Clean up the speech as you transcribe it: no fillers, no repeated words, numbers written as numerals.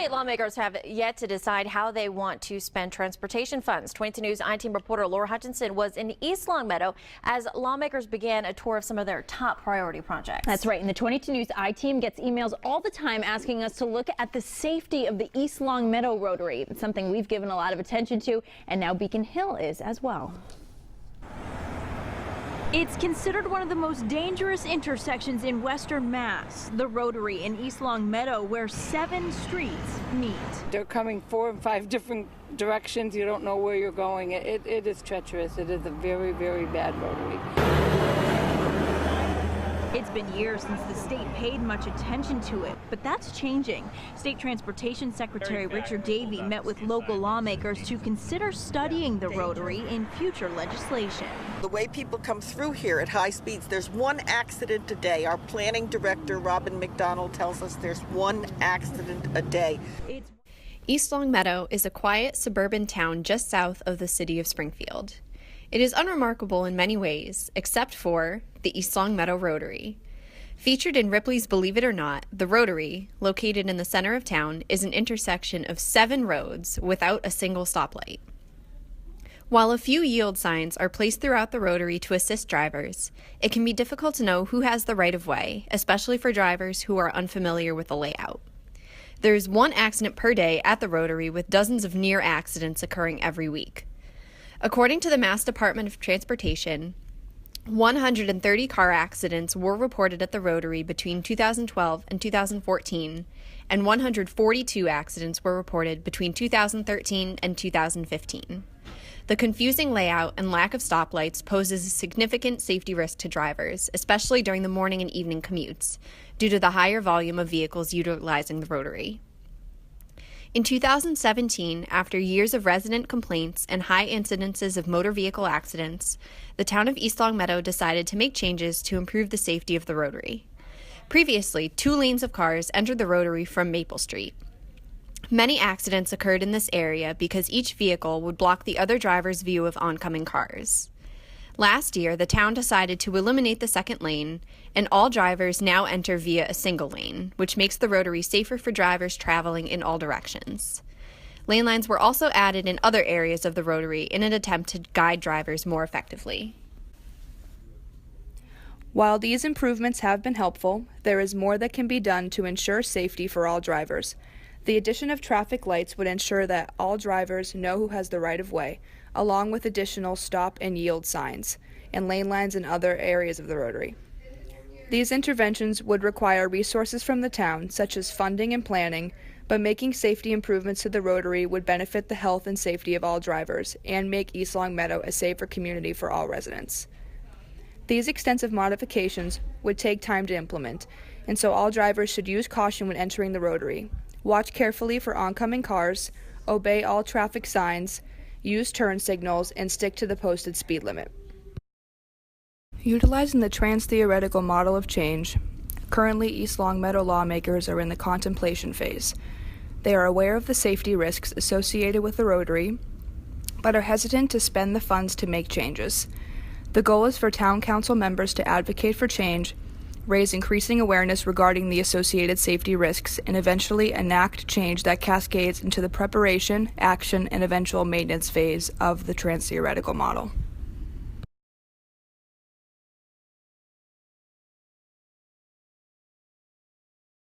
State lawmakers have yet to decide how they want to spend transportation funds. 22 News I-Team reporter Laura Hutchinson was in East Longmeadow as lawmakers began a tour of some of their top priority projects. That's right. And the 22 News I-Team gets emails all the time asking us to look at the safety of the East Longmeadow Rotary. It's something we've given a lot of attention to, and now Beacon Hill is as well. It's considered one of the most dangerous intersections in Western Mass, the Rotary in East Longmeadow, where 7 streets meet. They're coming 4 and 5 different directions. You don't know where you're going. It is treacherous. It is a very, very bad Rotary. It's been years since the state paid much attention to it, but that's changing. State Transportation Secretary Richard Davey met with local lawmakers to consider studying the Rotary in future legislation. The way people come through here at high speeds, there's 1 accident a day. Our planning director, Robin McDonald, tells us there's 1 accident a day. East Longmeadow is a quiet suburban town just south of the city of Springfield. It is unremarkable in many ways, except for the East Longmeadow Rotary. Featured in Ripley's Believe It or Not, the Rotary, located in the center of town, is an intersection of 7 roads without a single stoplight. While a few yield signs are placed throughout the Rotary to assist drivers, it can be difficult to know who has the right of way, especially for drivers who are unfamiliar with the layout. There is 1 accident per day at the Rotary, with dozens of near accidents occurring every week. According to the Mass Department of Transportation, 130 car accidents were reported at the Rotary between 2012 and 2014, and 142 accidents were reported between 2013 and 2015. The confusing layout and lack of stoplights poses a significant safety risk to drivers, especially during the morning and evening commutes, due to the higher volume of vehicles utilizing the Rotary. In 2017, after years of resident complaints and high incidences of motor vehicle accidents, the town of East Longmeadow decided to make changes to improve the safety of the Rotary. Previously, 2 lanes of cars entered the Rotary from Maple Street. Many accidents occurred in this area because each vehicle would block the other driver's view of oncoming cars. Last year, the town decided to eliminate the 2nd lane, and all drivers now enter via a single lane, which makes the Rotary safer for drivers traveling in all directions. Lane lines were also added in other areas of the Rotary in an attempt to guide drivers more effectively. While these improvements have been helpful, there is more that can be done to ensure safety for all drivers. The addition of traffic lights would ensure that all drivers know who has the right of way, along with additional stop and yield signs, and lane lines in other areas of the Rotary. These interventions would require resources from the town, such as funding and planning, but making safety improvements to the Rotary would benefit the health and safety of all drivers and make East Longmeadow a safer community for all residents. These extensive modifications would take time to implement, and so all drivers should use caution when entering the Rotary. Watch carefully for oncoming cars, obey all traffic signs, use turn signals, and stick to the posted speed limit. Utilizing the trans-theoretical model of change, currently East Longmeadow lawmakers are in the contemplation phase. They are aware of the safety risks associated with the Rotary, but are hesitant to spend the funds to make changes. The goal is for town council members to advocate for change, raise increasing awareness regarding the associated safety risks, and eventually enact change that cascades into the preparation, action, and eventual maintenance phase of the trans-theoretical model.